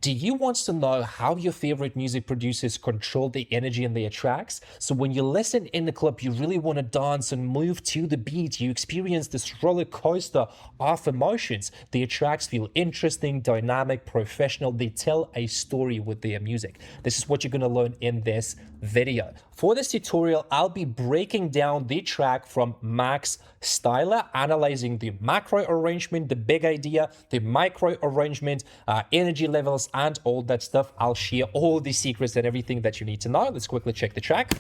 Do you want to know how your favorite music producers control the energy in their tracks? So when you listen in the club, you really want to dance and move to the beat. You experience this roller coaster of emotions. Their tracks feel interesting, dynamic, professional. They tell a story with their music. This is what you're going to learn in this video. For this tutorial, I'll be breaking down the track from Max Styler, analyzing the macro arrangement, the big idea, the micro arrangement, energy levels, and all that stuff. I'll share all the secrets and everything that you need to know. Let's quickly check the track.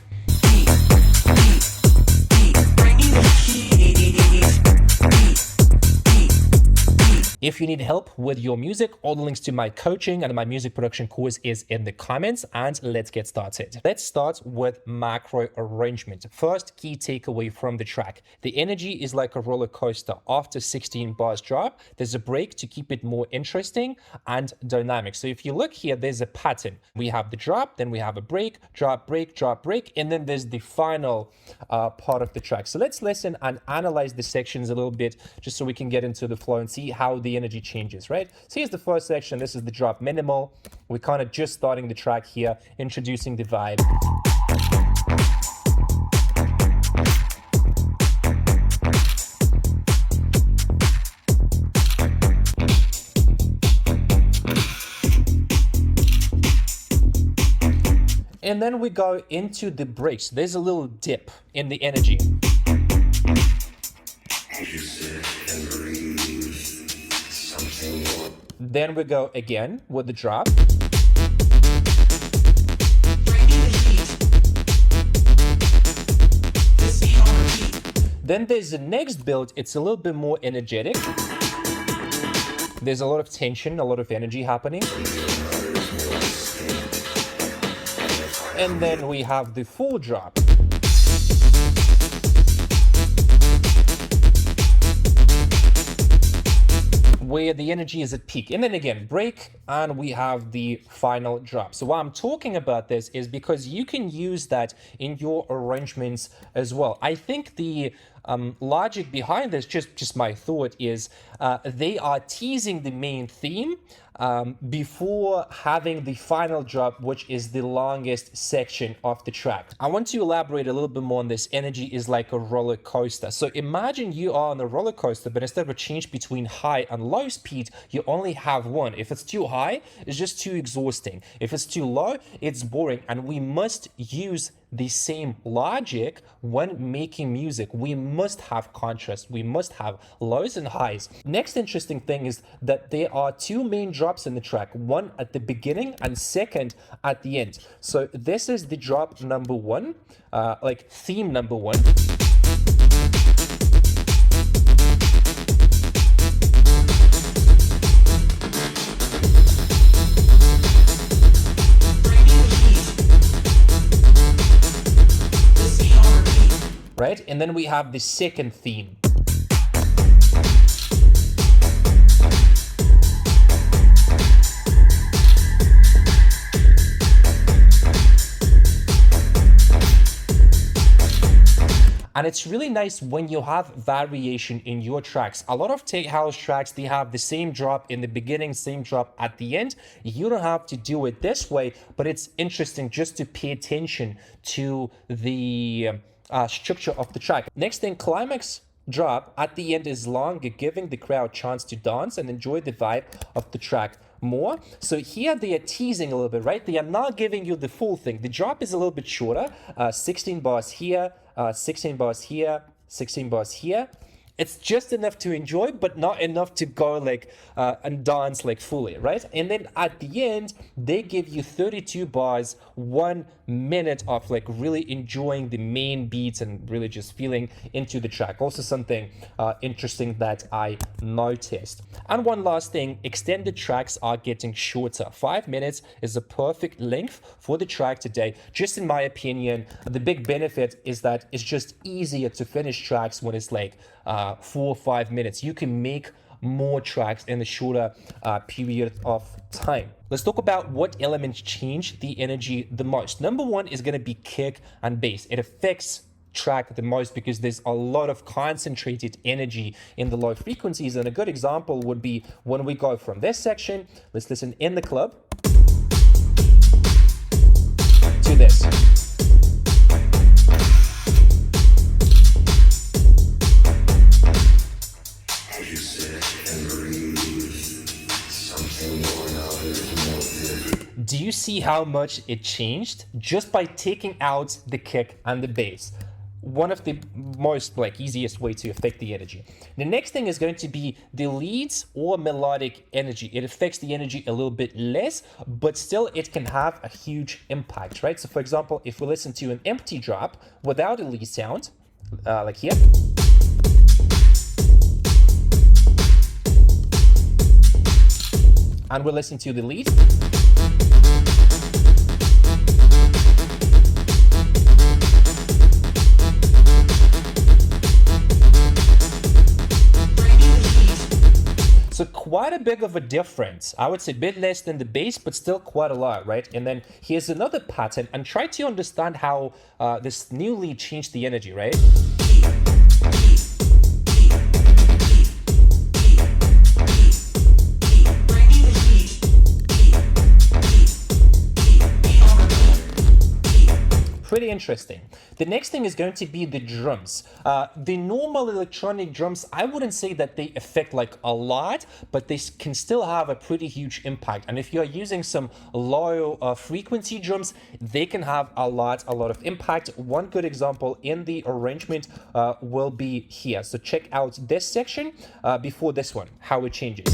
If you need help with your music, all the links to my coaching and my music production course is in the comments, and let's get started. Let's start with macro arrangement. First key takeaway from the track. The energy is like a roller coaster. After 16 bars drop, there's a break to keep it more interesting and dynamic. So if you look here, there's a pattern. We have the drop, then we have a break, drop, break, drop, break, and then there's the final part of the track. So let's listen and analyze the sections a little bit just so we can get into the flow and see how the energy changes, right? So here's the first section. This is the drop minimal. We're kind of just starting the track here, introducing the vibe. And then we go into the breaks. There's a little dip in the energy. Then we go again with the drop. Then there's the next build. It's a little bit more energetic. There's a lot of tension, a lot of energy happening. And then we have the full drop. Where the energy is at peak, and then again break, and we have the final drop. So why I'm talking about this is because you can use that in your arrangements as well. I think the logic behind this, just my thought, is they are teasing the main theme before having the final drop, which is the longest section of the track. I want to elaborate a little bit more on this. Energy is like a roller coaster. So imagine you are on a roller coaster, but instead of a change between high and low speed, you only have one. If it's too high, it's just too exhausting. If it's too low, it's boring. And we must use the same logic when making music. We must have contrast. We must have lows and highs. Next interesting thing is that there are two main drops in the track, one at the beginning and second at the end. So this is the drop number one, like theme number one. Right? And then we have the second theme. And it's really nice when you have variation in your tracks. A lot of tech house tracks, they have the same drop in the beginning, same drop at the end. You don't have to do it this way, but it's interesting just to pay attention to the structure of the track. Next thing, climax drop at the end is longer, giving the crowd chance to dance and enjoy the vibe of the track more. So here they are teasing a little bit, right? They are not giving you the full thing. The drop is a little bit shorter, 16 bars here, 16 bars here, 16 bars here. It's just enough to enjoy, but not enough to go like and dance like fully, right? And then at the end, they give you 32 bars, 1 minute of like really enjoying the main beats and really just feeling into the track. Also something interesting that I noticed. And one last thing, extended tracks are getting shorter. 5 minutes is a perfect length for the track today. Just in my opinion, the big benefit is that it's just easier to finish tracks when it's like 4 or 5 minutes. You can make more tracks in a shorter period of time. Let's talk about what elements change the energy the most. Number one is going to be kick and bass. It affects track the most because there's a lot of concentrated energy in the low frequencies. And a good example would be when we go from this section, let's listen in the club. this. Do you see how much it changed just by taking out the kick and the bass? One of the most easiest way to affect the energy. The next thing is going to be the leads or melodic energy. It affects the energy a little bit less, but still it can have a huge impact, right? So for example, if we listen to an empty drop without a lead sound, like here, and we listen to the lead, so quite a bit of a difference. I would say a bit less than the bass, but still quite a lot, right? And then here's another pattern, and try to understand how this new lead changed the energy, right? Pretty interesting. The next thing is going to be the drums. The normal electronic drums, I wouldn't say that they affect a lot, but they can still have a pretty huge impact. And if you're using some low frequency drums, they can have a lot of impact. One good example in the arrangement will be here. So check out this section before this one, how it changes.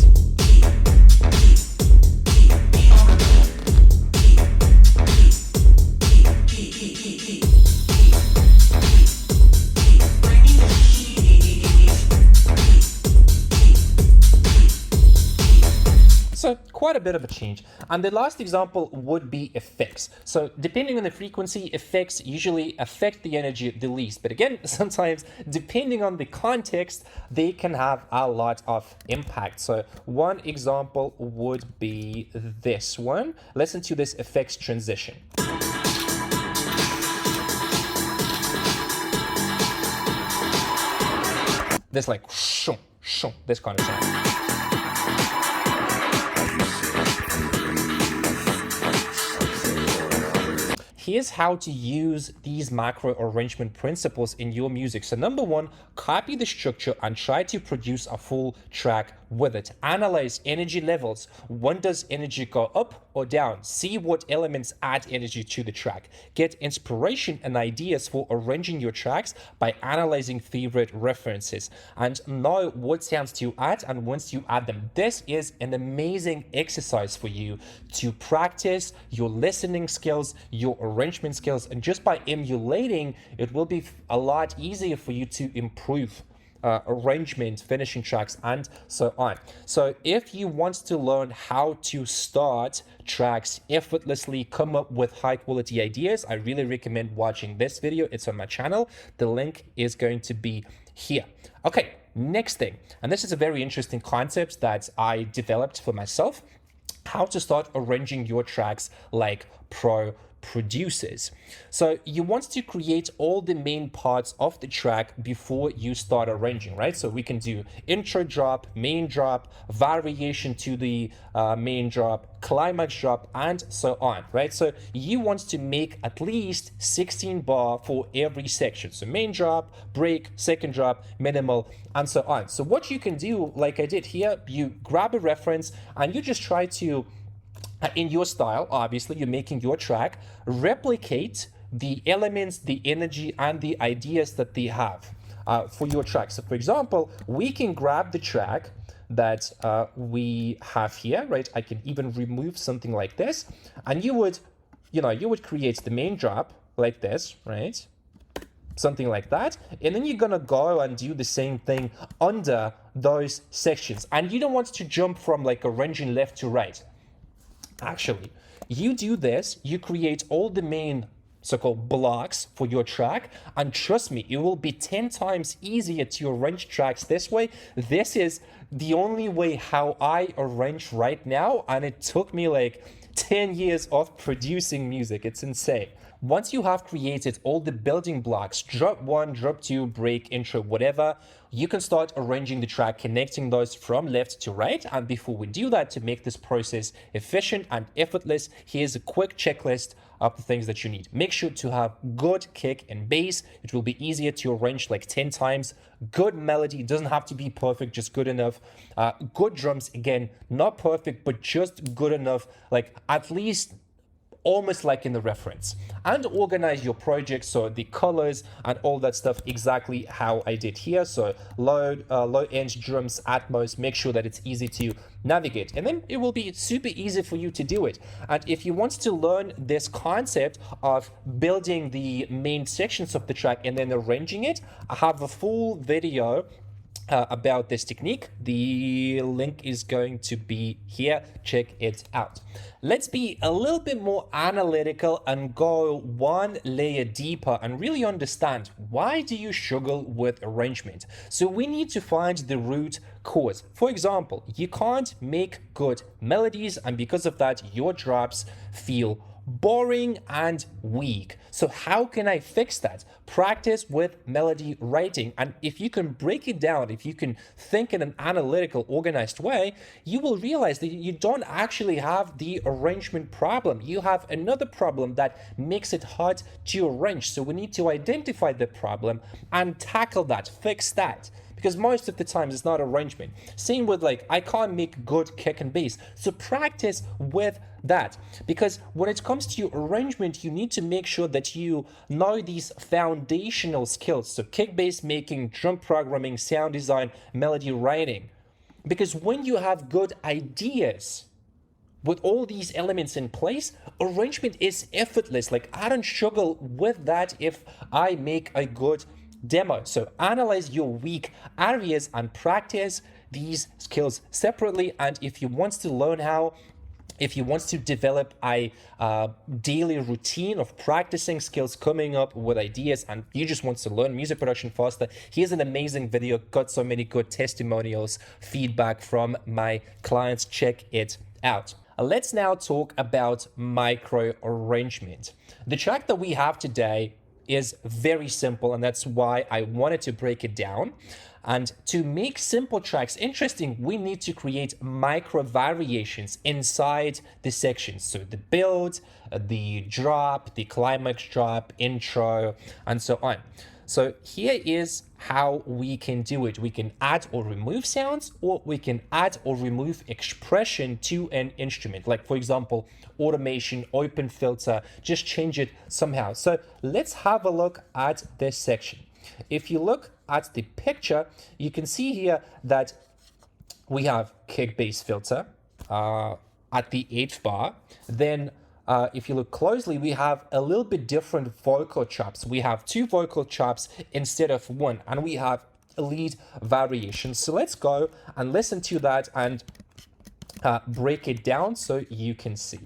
So quite a bit of a change. And the last example would be effects. So depending on the frequency, effects usually affect the energy the least. But again, sometimes depending on the context, they can have a lot of impact. So one example would be this one. Listen to this effects transition. This shoo, shoo, this kind of sound. Here's how to use these macro arrangement principles in your music. So number one, copy the structure and try to produce a full track with it. Analyze energy levels. When does energy go up or down? See what elements add energy to the track. Get inspiration and ideas for arranging your tracks by analyzing favorite references and know what sounds to add and once you add them. This is an amazing exercise for you to practice your listening skills, your arrangement skills, and just by emulating, it will be a lot easier for you to improve arrangement, finishing tracks, and so on. So if you want to learn how to start tracks effortlessly, come up with high quality ideas, I really recommend watching this video. It's on my channel. The link is going to be here. Okay, next thing, and this is a very interesting concept that I developed for myself, how to start arranging your tracks like pro producers. So you want to create all the main parts of the track before you start arranging, right? So we can do intro drop, main drop, variation to the main drop, climax drop, and so on, right? So you want to make at least 16 bar for every section. So main drop, break, second drop, minimal, and so on. So what you can do, like I did here, you grab a reference and you just try to, in your style, obviously you're making your track, replicate the elements, the energy, and the ideas that they have for your track. So for example, we can grab the track that we have here, right? I can even remove something like this, and you would create the main drop like this, right? Something like that, and then you're gonna go and do the same thing under those sections. And you don't want to jump from arranging left to right. Actually, you do this, you create all the main so-called blocks for your track, and trust me, it will be 10 times easier to arrange tracks this way. This is the only way how I arrange right now, and it took me 10 years of producing music. It's insane. Once you have created all the building blocks, drop 1, drop 2, break, intro, whatever, you can start arranging the track, connecting those from left to right. And before we do that, to make this process efficient and effortless, here's a quick checklist of the things that you need. Make sure to have good kick and bass. It will be easier to arrange like 10 times. Good melody, it doesn't have to be perfect, just good enough. Good drums, again, not perfect, but just good enough, like at least almost like in the reference. And organize your project, so the colors and all that stuff exactly how I did here. So low end drums, Atmos, make sure that it's easy to navigate, and then it will be super easy for you to do it. And if you want to learn this concept of building the main sections of the track and then arranging it, I have a full video about this technique. The link is going to be here. Check it out. Let's be a little bit more analytical and go one layer deeper and really understand, why do you struggle with arrangement? So we need to find the root cause. For example, you can't make good melodies, and because of that, your drops feel boring and weak. So how can I fix that? Practice with melody writing. And if you can break it down, if you can think in an analytical, organized way, you will realize that you don't actually have the arrangement problem. You have another problem that makes it hard to arrange. So we need to identify the problem and tackle that, fix that. Because most of the times it's not arrangement. Same with like, I can't make good kick and bass. So practice with that. Because when it comes to arrangement, you need to make sure that you know these foundational skills. So kick, bass making, drum programming, sound design, melody writing. Because when you have good ideas, with all these elements in place, arrangement is effortless. Like, I don't struggle with that if I make a good demo. So analyze your weak areas and practice these skills separately. And if you want to learn how, if you want to develop a daily routine of practicing skills, coming up with ideas, and you just want to learn music production faster, here's an amazing video. Got so many good testimonials, feedback from my clients. Check it out. Let's now talk about micro arrangement. The track that we have today is very simple, and that's why I wanted to break it down. And to make simple tracks interesting, we need to create micro variations inside the sections. So the build, the drop, the climax drop, intro, and so on. So here is how we can do it. We can add or remove sounds, or we can add or remove expression to an instrument. Like, for example, automation, open filter, just change it somehow. So let's have a look at this section. If you look at the picture, you can see here that we have kick bass filter at the 8th bar. Then if you look closely, we have a little bit different vocal chops. We have 2 vocal chops instead of 1, and we have a lead variation. So let's go and listen to that and break it down so you can see.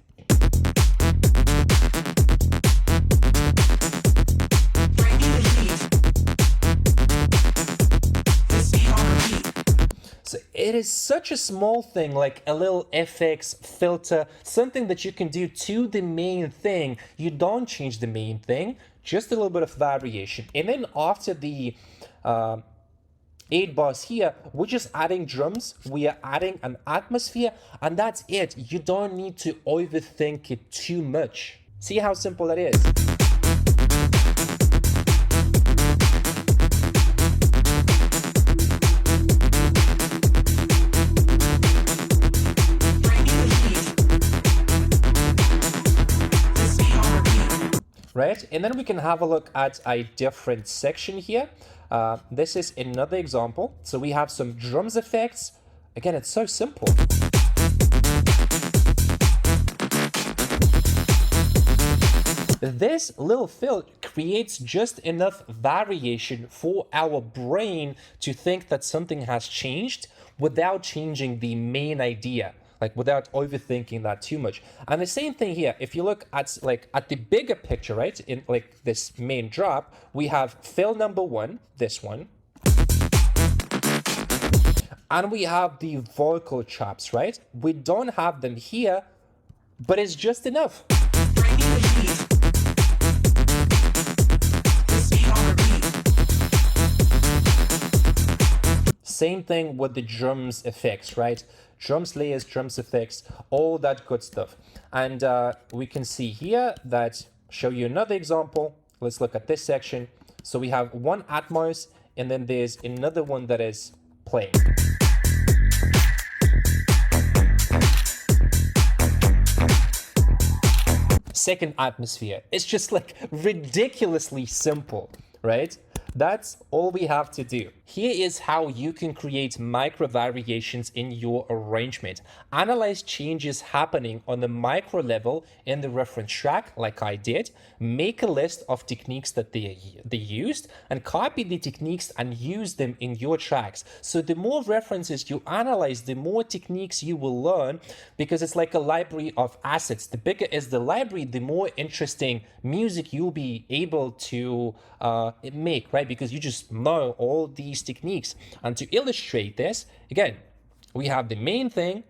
So it is such a small thing, like a little FX filter, something that you can do to the main thing. You don't change the main thing, just a little bit of variation. And then after the 8 bars here, we're just adding drums, we are adding an atmosphere, and that's it. You don't need to overthink it too much. See how simple that is? Right? And then we can have a look at a different section here. This is another example. So we have some drums effects. Again, it's so simple. This little fill creates just enough variation for our brain to think that something has changed without changing the main idea. Like, without overthinking that too much. And the same thing here, if you look at at the bigger picture, right, in like this main drop, we have fill number 1, this one, and we have the vocal chops, right? We don't have them here, but it's just enough. Same thing with the drums effects, right? Drums layers, drums effects, all that good stuff. And we can see here that, show you another example. Let's look at this section. So we have one Atmos, and then there's another one that is playing. Second atmosphere. It's just like ridiculously simple, right? That's all we have to do. Here is how you can create micro variations in your arrangement. Analyze changes happening on the micro level in the reference track, like I did. Make a list of techniques that they used, and copy the techniques and use them in your tracks. So the more references you analyze, the more techniques you will learn, because it's like a library of assets. The bigger is the library, the more interesting music you'll be able to make, right? Because you just know all these techniques. And to illustrate this, again, we have the main thing,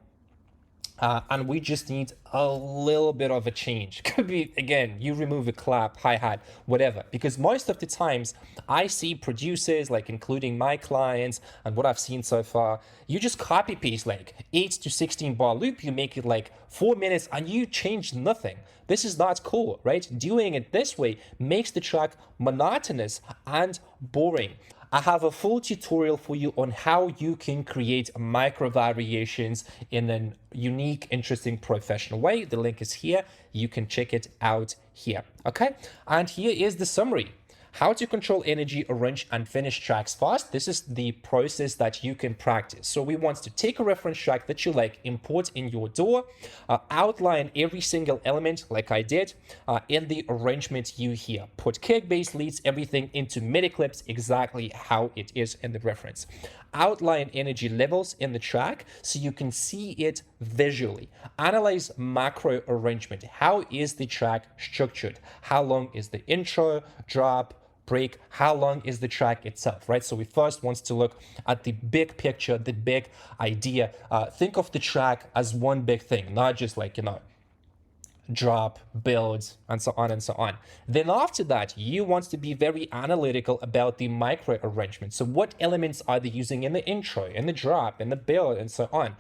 and we just need a little bit of a change. Could be, again, you remove a clap, hi-hat, whatever. Because most of the times I see producers, like including my clients and what I've seen so far, you just copy paste like 8 to 16 bar loop, you make it like 4 minutes and you change nothing. This is not cool, right? Doing it this way makes the track monotonous and boring. I have a full tutorial for you on how you can create micro variations in a unique, interesting, professional way. The link is here. You can check it out here. Okay. And here is the summary. How to control energy, arrange, and finish tracks fast. This is the process that you can practice. So we want to take a reference track that you like, import in your DAW, outline every single element like I did in the arrangement you hear. Put kick, bass, leads, everything into MIDI clips exactly how it is in the reference. Outline energy levels in the track so you can see it visually. Analyze macro arrangement. How is the track structured? How long is the intro, drop, break? How long is the track itself, right? So we first want to look at the big picture, the big idea. Think of the track as one big thing, not just like, drop, build, and so on and so on. Then after that, you want to be very analytical about the micro arrangement. So what elements are they using in the intro, in the drop, in the build, and so on?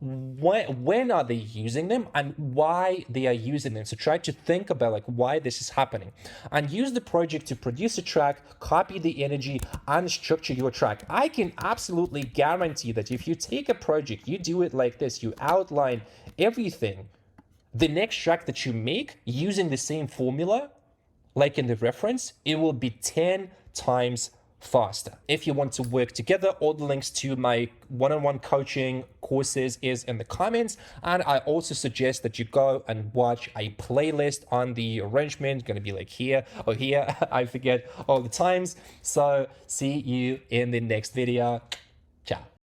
When are they using them and why they are using them? So try to think about like why this is happening, and use the project to produce a track, copy the energy, and structure your track. I can absolutely guarantee that if you take a project, you do it like this, you outline everything, the next track that you make using the same formula, like in the reference, it will be 10 times faster. If you want to work together, all the links to my one-on-one coaching courses is in the comments. And I also suggest that you go and watch a playlist on the arrangement, going to be like here or here. I forget all the times. So see you in the next video. Ciao.